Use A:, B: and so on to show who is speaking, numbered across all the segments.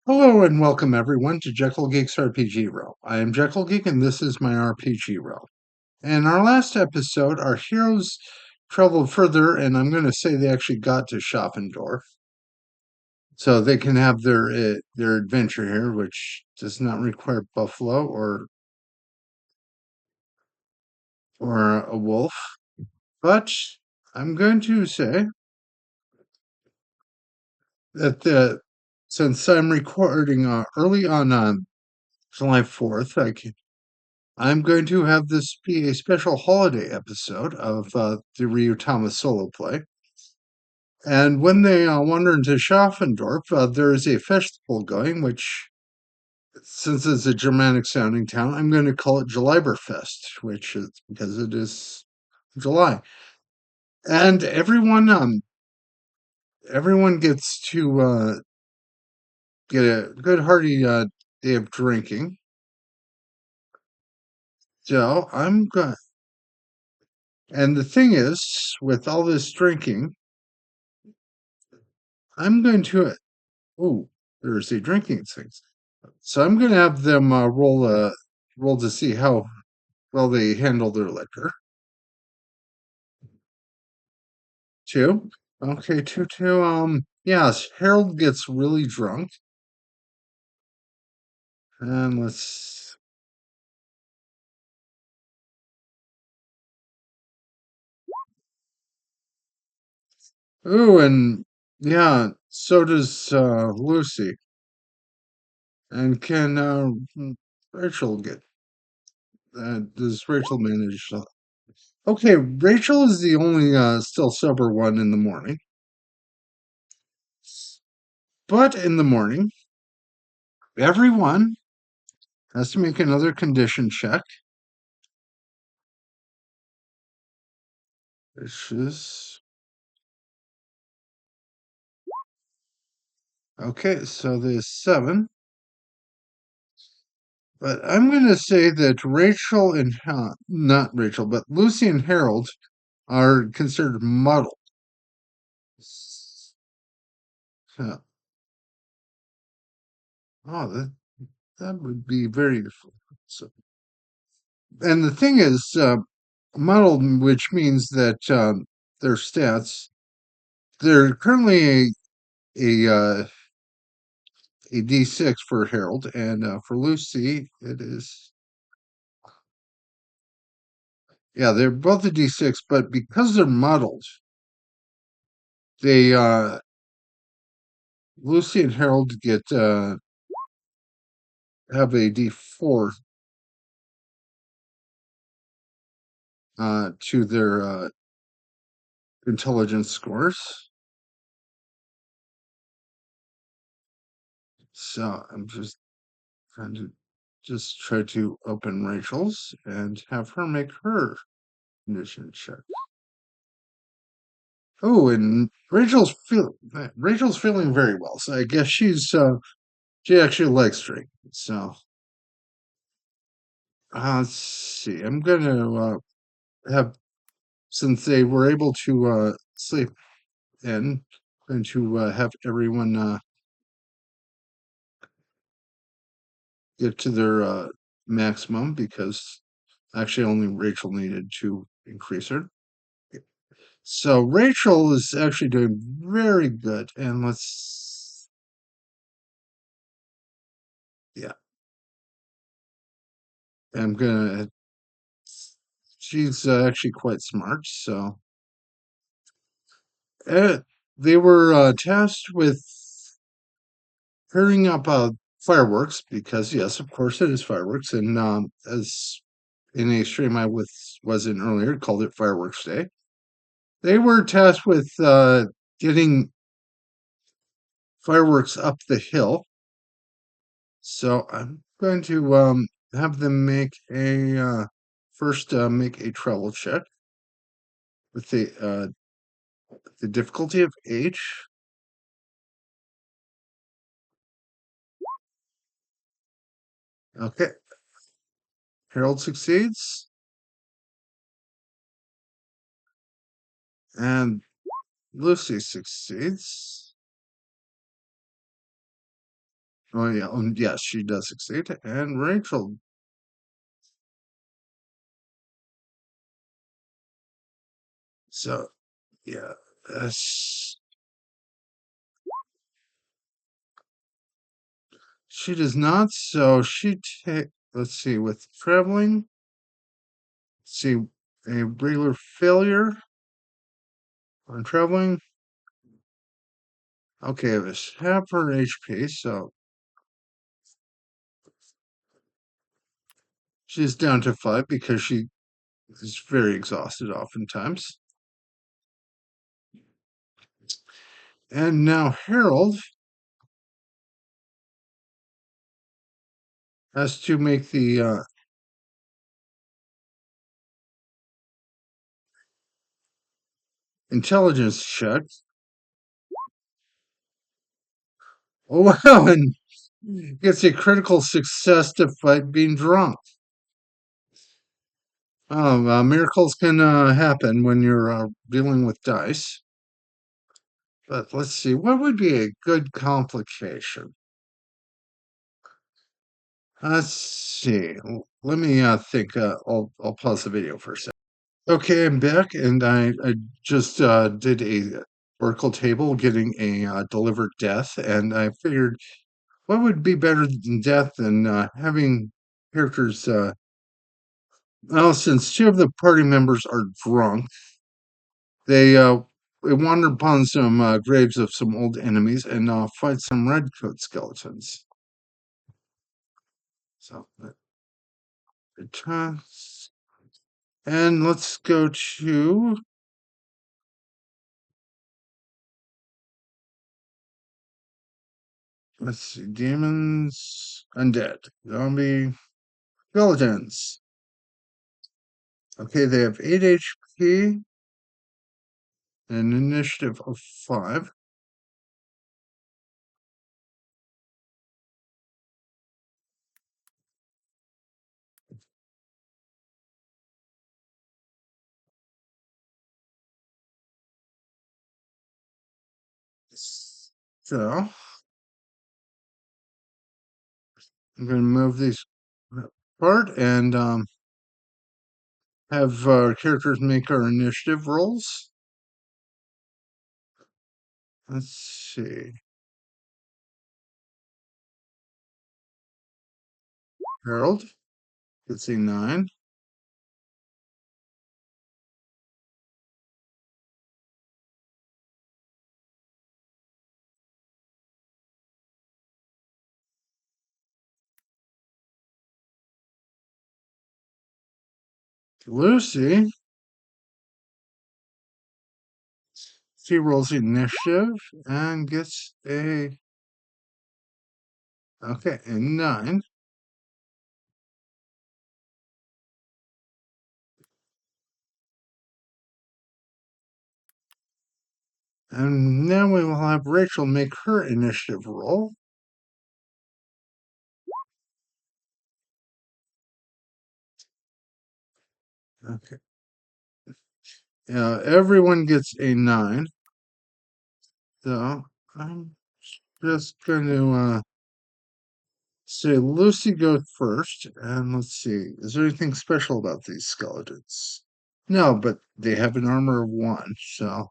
A: Hello and welcome everyone to Jekyll Geek's RPG Row. I am Jekyll Geek and this is my RPG Row. In our last episode, our heroes traveled further, and I'm going to say they actually got to Schaffendorf, so they can have their adventure here, which does not require buffalo or a wolf. But I'm going to say that since I'm recording early on July 4th, I'm going to have this be a special holiday episode of the Ryuutama solo play. And when they wander into Schaffendorf, there is a festival going, which, since it's a Germanic sounding town, I'm going to call it Julyberfest, which is because it is July. And everyone gets to get a good hearty day of drinking. So I'm going, and the thing is, with all this drinking, I'm going to Oh, there's a drinking thing. So I'm going to have them roll to see how well they handle their liquor. Two. Okay, two. Yes, Harold gets really drunk. And let's. Ooh, and yeah, so does Lucy. And can Rachel get. Does Rachel manage? Okay, Rachel is the only still sober one in the morning. But in the morning, everyone has to make another condition check. Which is okay. So there's seven. But I'm going to say that Rachel and not Rachel, but Lucy and Harold are considered muddled. So, oh, that would be very. So, and the thing is, muddled, which means that their stats, they're currently a D6 for Harold, and for Lucy, it is. Yeah, they're both a D6, but because they're muddled, they Lucy and Harold get have a D4 to their intelligence scores. So I'm just trying to try to open Rachel's and have her make her condition check. Oh, and Rachel's feeling very well. So I guess she actually likes drinking. So let's see. I'm gonna have, since they were able to sleep in, going to have everyone get to their maximum, because actually only Rachel needed to increase her. So Rachel is actually doing very good. And yeah, I'm gonna, she's actually quite smart. So uh, they were tasked with pairing up fireworks, because yes, of course it is fireworks. And as in a stream I was in earlier, called it Fireworks Day. They were tasked with getting fireworks up the hill. So I'm going to have them make a first make a travel check with the difficulty of H. Okay, Harold succeeds, and Lucy succeeds. Oh yeah, yes, she does succeed. And Rachel, so yeah, she does not. So she take. Let's see, with traveling, see a regular failure on traveling. Okay, it was half her HP, so she's down to 5 because she is very exhausted oftentimes. And now Harold has to make the intelligence check. Oh wow, and gets a critical success to fight being drunk. Miracles can happen when you're dealing with dice. But let's see, what would be a good complication? Let's see. Let me think. I'll pause the video for a second. Okay, I'm back, and I just did a Oracle table getting a delivered death, and I figured what would be better than death than having characters. Well, since two of the party members are drunk, they wander upon some graves of some old enemies and fight some redcoat skeletons. So, returns. And let's go to, let's see, demons, undead, zombie, skeletons. Okay, they have 8 HP, an initiative of 5. So, I'm going to move these apart and have characters make our initiative rolls. Let's see. Harold gets a 9. Lucy, she rolls initiative and gets a 9. And now we will have Rachel make her initiative roll. Okay. Everyone gets a 9. So I'm just going to say Lucy goes first. And let's see. Is there anything special about these skeletons? No, but they have an armor of 1. So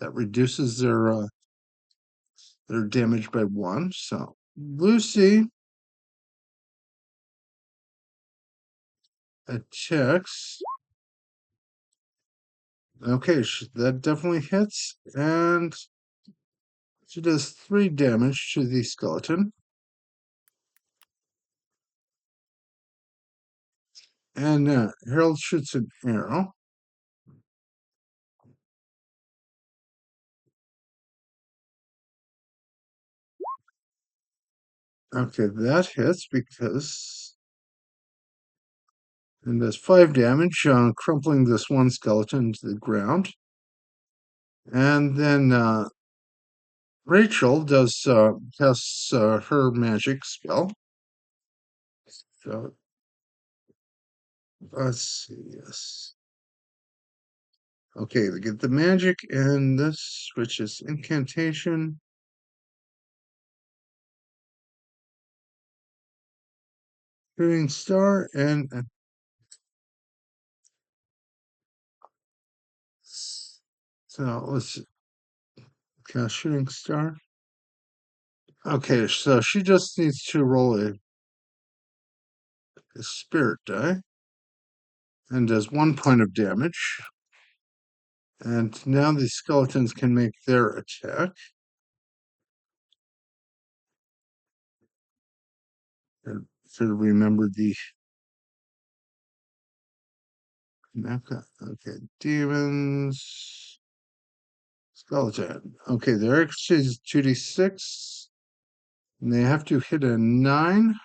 A: that reduces their damage by 1. So Lucy attacks. Okay, that definitely hits. And she does 3 damage to the skeleton. And Harold shoots an arrow. Okay, that hits because and does 5 damage, crumpling this one skeleton to the ground. And then Rachel does casts her magic spell. So let's see. Yes. Okay, they get the magic, and this which is incantation. shooting star, and so let's shooting star. Okay, so she just needs to roll a spirit die and does 1 point of damage. And now the skeletons can make their attack. And should have remembered the okay, demons, skeleton. Okay, their exchange is 2d6. And they have to hit a 9,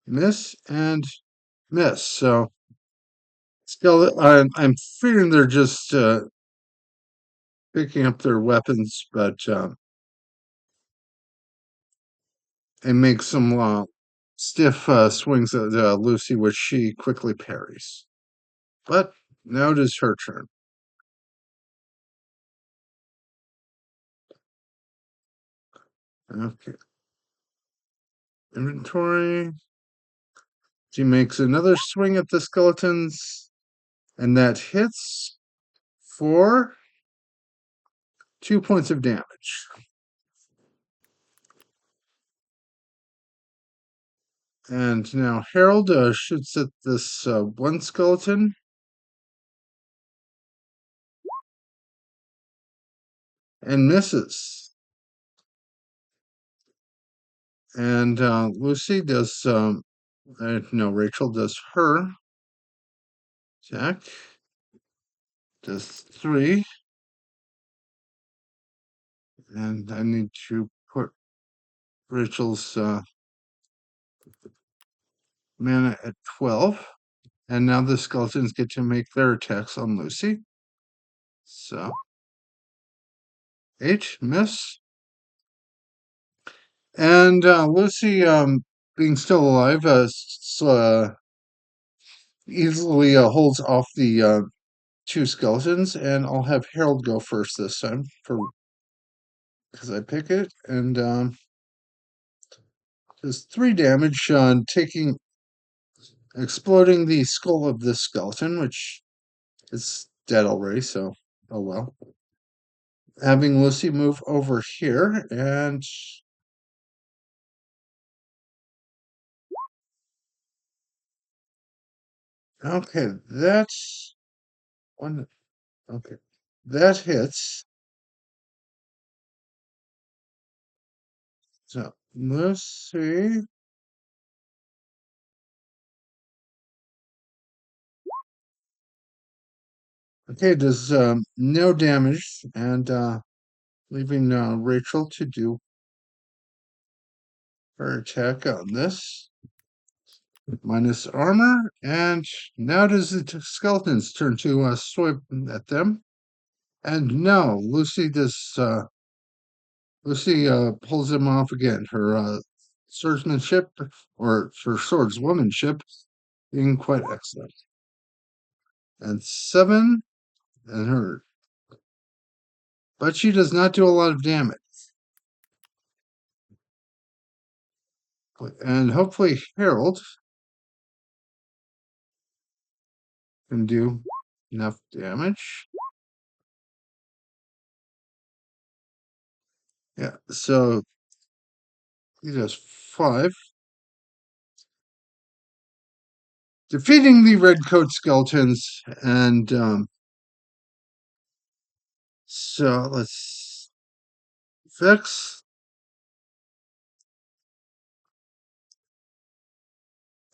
A: miss, and miss. So I'm figuring they're just picking up their weapons, but and make some stiff swings at Lucy, which she quickly parries. But now it is her turn. Okay. Inventory. She makes another swing at the skeletons, and that hits for 2 points of damage. And now Harold shoots at this one skeleton and misses. And Lucy does, no, Rachel does her attack. Does 3. And I need to put Rachel's mana at 12. And now the skeletons get to make their attacks on Lucy. So 8, miss. And Lucy, being still alive, easily holds off the 2 skeletons, and I'll have Harold go first this time because I pick it, and does 3 damage, exploding the skull of this skeleton, which is dead already. So oh well. Having Lucy move over here, and okay, that's one. Okay, that hits. So Lucy. Okay, does no damage, and leaving Rachel to do her attack on this. Minus armor, and now it is the skeleton's turn to swipe at them. And no, Lucy does. Lucy pulls him off again. Her swordsmanship, or her swordswomanship, being quite excellent. And 7, and her, but she does not do a lot of damage. And hopefully Harold can do enough damage. Yeah, so he does 5. Defeating the redcoat skeletons, and so let's fix,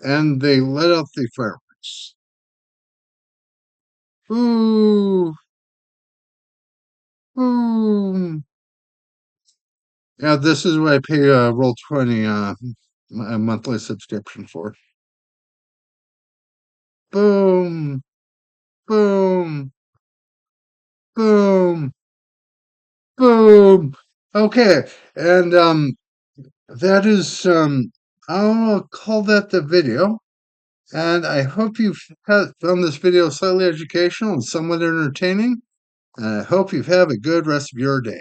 A: and they let out the fireworks. Ooh, ooh. Yeah, this is what I pay Roll20 a monthly subscription for. Boom, boom, boom, boom. Okay, and that is I'll call that the video. And I hope you've found this video slightly educational and somewhat entertaining. And I hope you have a good rest of your day.